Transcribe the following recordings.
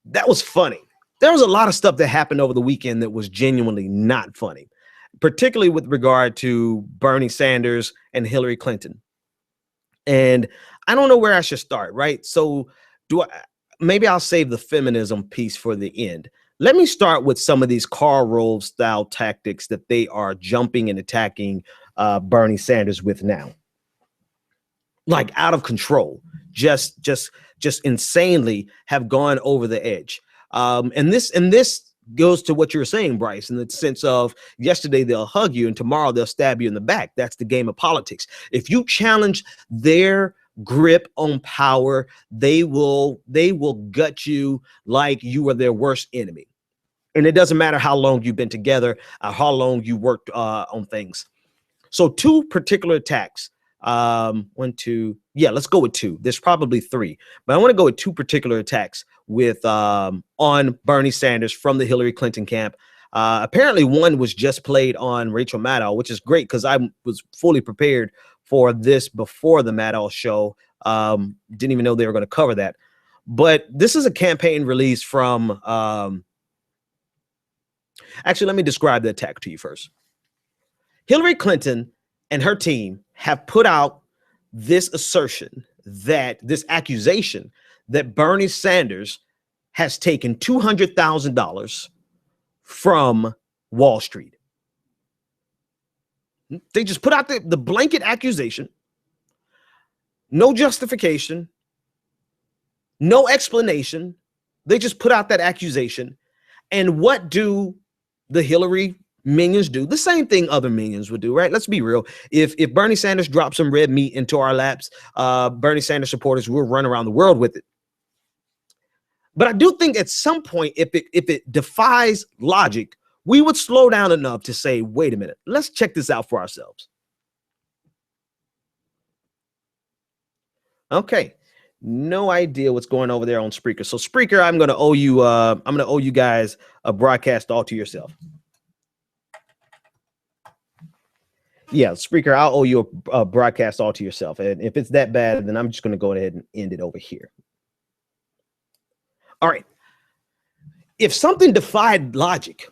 That was funny. There was a lot of stuff that happened over the weekend that was genuinely not funny, particularly with regard to Bernie Sanders and Hillary Clinton. And I don't know where I should start, right? So do I maybe I'll save the feminism piece for the end. Let me start with some of these Karl Rove style tactics that they are jumping and attacking Bernie Sanders with now. Like out of control, just insanely have gone over the edge. And this goes to what you were saying, Bryce, in the sense of yesterday they'll hug you and tomorrow they'll stab you in the back. That's the game of politics. If you challenge their grip on power, they will gut you like you are their worst enemy. And it doesn't matter how long you've been together, how long you worked on things. So two particular attacks. Let's go with two. There's probably three, but I want to go with two particular attacks with on Bernie Sanders from the Hillary Clinton camp. Apparently one was just played on Rachel Maddow, which is great because I was fully prepared for this before the Maddow show. Didn't even know they were going to cover that. But this is a campaign release from actually, let me describe the attack to you first. Hillary Clinton and her team have put out this accusation that Bernie Sanders has taken $200,000 from Wall Street. They just put out the blanket accusation, no justification, no explanation. They just put out that accusation. And what do the Hillary minions do? The same thing other minions would do, right? Let's be real. If Bernie Sanders drops some red meat into our laps, Bernie Sanders supporters will run around the world with it. But I do think at some point, if it defies logic, we would slow down enough to say, wait a minute, let's check this out for ourselves. Okay. No idea what's going over there on Spreaker. So Spreaker, I'm going to owe you guys a broadcast all to yourself. Yeah, Spreaker, I'll owe you a broadcast all to yourself. And if it's that bad, then I'm just going to go ahead and end it over here. All right. If something defied logic,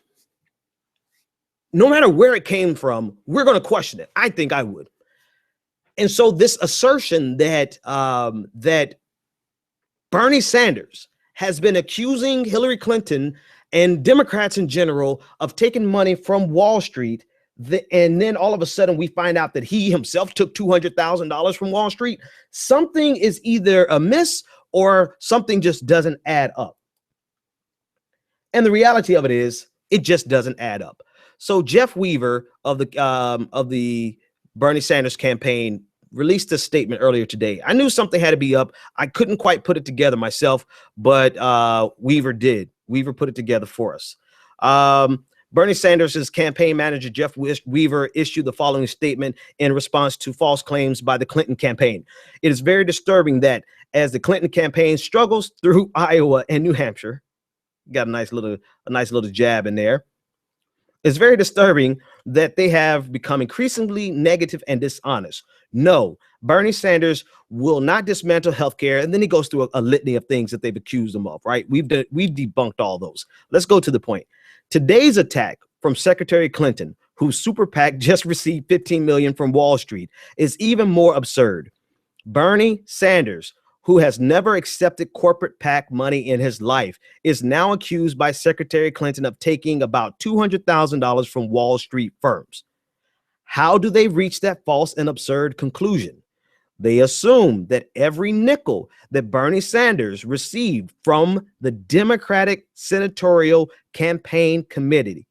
no matter where it came from, we're going to question it. I think I would. And so this assertion that that Bernie Sanders has been accusing Hillary Clinton and Democrats in general of taking money from Wall Street, and then all of a sudden we find out that he himself took $200,000 from Wall Street, something is either amiss or something just doesn't add up. And the reality of it is, it just doesn't add up. So Jeff Weaver of the Bernie Sanders campaign released a statement earlier today. I knew something had to be up. I couldn't quite put it together myself, but Weaver did. Weaver put it together for us. Bernie Sanders' campaign manager, Jeff Weaver, issued the following statement in response to false claims by the Clinton campaign. It is very disturbing that as the Clinton campaign struggles through Iowa and New Hampshire, got a nice little jab in there. It's very disturbing that they have become increasingly negative and dishonest. No, Bernie Sanders will not dismantle healthcare. And then he goes through a litany of things that they've accused him of, right? We've debunked all those. Let's go to the point. Today's attack from Secretary Clinton, whose super PAC just received $15 million from Wall Street, is even more absurd. Bernie Sanders, who has never accepted corporate PAC money in his life, is now accused by Secretary Clinton of taking about $200,000 from Wall Street firms. How do they reach that false and absurd conclusion? They assume that every nickel that Bernie Sanders received from the Democratic Senatorial Campaign Committee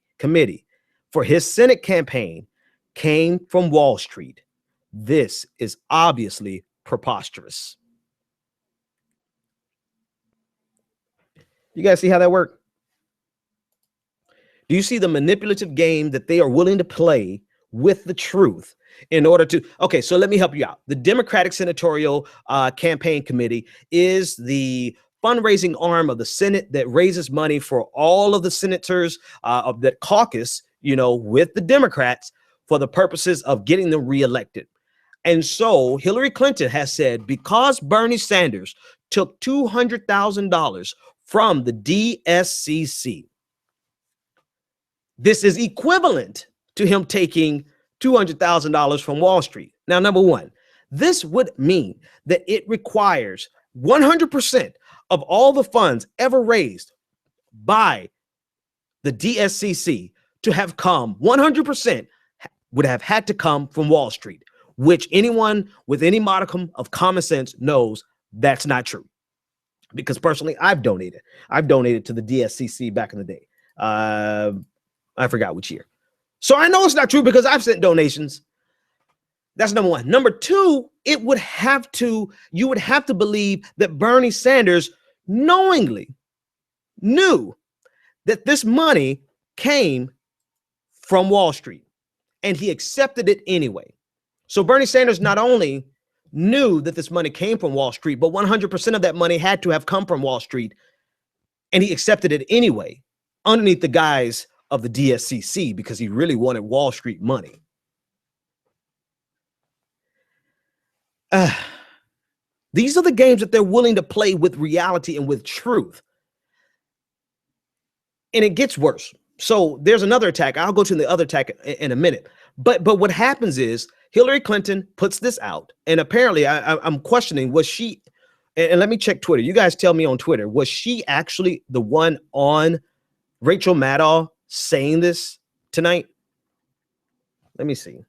for his Senate campaign came from Wall Street. This is obviously preposterous. You guys see how that worked? Do you see the manipulative game that they are willing to play with the truth in order to, okay, so let me help you out. The Democratic Senatorial Campaign Committee is the fundraising arm of the Senate that raises money for all of the senators of that caucus, with the Democrats for the purposes of getting them reelected. And so Hillary Clinton has said, because Bernie Sanders took $200,000 from the DSCC. This is equivalent to him taking $200,000 from Wall Street. Now, number one, this would mean that it requires 100% of all the funds ever raised by the DSCC to have come, 100% would have had to come from Wall Street, which anyone with any modicum of common sense knows that's not true. Because personally, I've donated. I've donated to the DSCC back in the day. I forgot which year. So I know it's not true because I've sent donations. That's number one. Number two, you would have to believe that Bernie Sanders knowingly knew that this money came from Wall Street and he accepted it anyway. So Bernie Sanders not only knew that this money came from Wall Street, but 100% of that money had to have come from Wall Street, and he accepted it anyway underneath the guise of the DSCC because he really wanted Wall Street money. These are the games that they're willing to play with reality and with truth. And it gets worse. So there's another attack. I'll go to the other attack in a minute. But what happens is Hillary Clinton puts this out, and apparently I'm questioning, was she, and let me check Twitter. You guys tell me on Twitter, was she actually the one on Rachel Maddow saying this tonight? Let me see.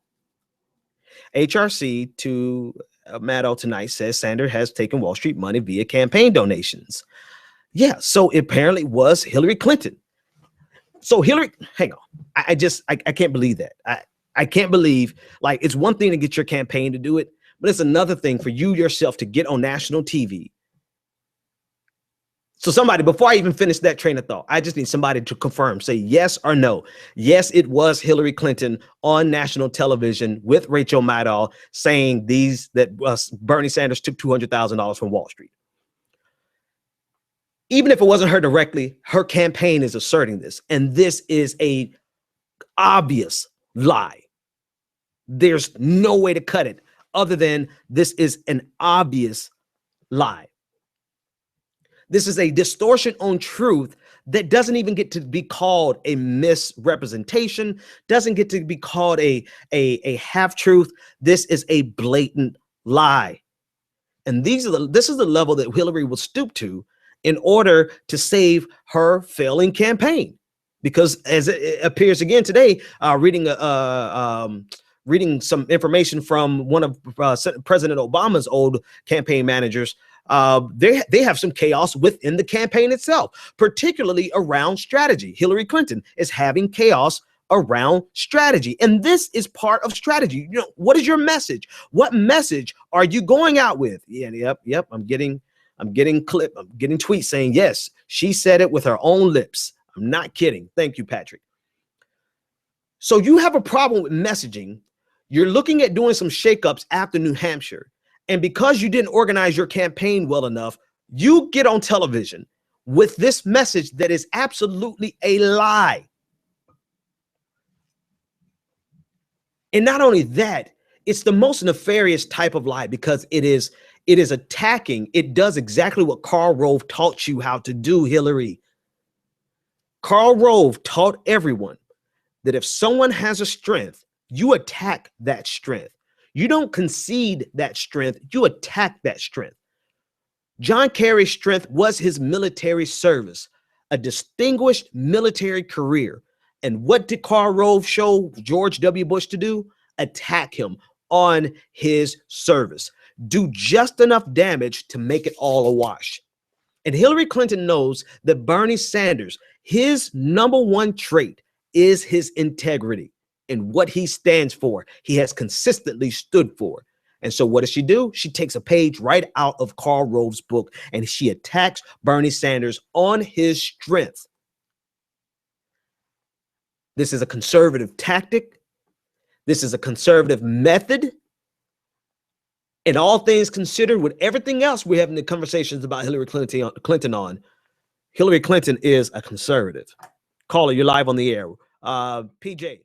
HRC to Maddow tonight says Sanders has taken Wall Street money via campaign donations. Yeah, so it apparently was Hillary Clinton. So Hillary, hang on. I can't believe that. I can't believe, like, it's one thing to get your campaign to do it, but it's another thing for you yourself to get on national TV. So somebody, before I even finish that train of thought, I just need somebody to confirm, say yes or no. Yes, it was Hillary Clinton on national television with Rachel Maddow saying that Bernie Sanders took $200,000 from Wall Street. Even if it wasn't her directly, her campaign is asserting this, and this is a obvious lie. There's no way to cut it other than this is an obvious lie. This is a distortion on truth that doesn't even get to be called a misrepresentation, doesn't get to be called a half-truth. This is a blatant lie. And this is the level that Hillary will stoop to in order to save her failing campaign. Because as it appears again today, reading some information from one of President Obama's old campaign managers, they have some chaos within the campaign itself, particularly around strategy. Hillary Clinton is having chaos around strategy, and this is part of strategy. You know, what is your message? What message are you going out with? Yeah, yep. I'm getting tweets saying, yes, she said it with her own lips. I'm not kidding. Thank you, Patrick. So you have a problem with messaging. You're looking at doing some shakeups after New Hampshire. And because you didn't organize your campaign well enough, you get on television with this message that is absolutely a lie. And not only that, it's the most nefarious type of lie because it is attacking. It does exactly what Karl Rove taught you how to do, Hillary. Karl Rove taught everyone that if someone has a strength, you attack that strength. You don't concede that strength, you attack that strength. John Kerry's strength was his military service, a distinguished military career. And what did Karl Rove show George W. Bush to do? Attack him on his service. Do just enough damage to make it all a wash. And Hillary Clinton knows that Bernie Sanders, his number one trait is his integrity and what he stands for. He has consistently stood for. And so what does she do? She takes a page right out of Karl Rove's book and she attacks Bernie Sanders on his strength. This is a conservative tactic. This is a conservative method. And all things considered, with everything else we're having the conversations about Hillary Clinton on, Hillary Clinton is a conservative. Caller, you're live on the air. PJ.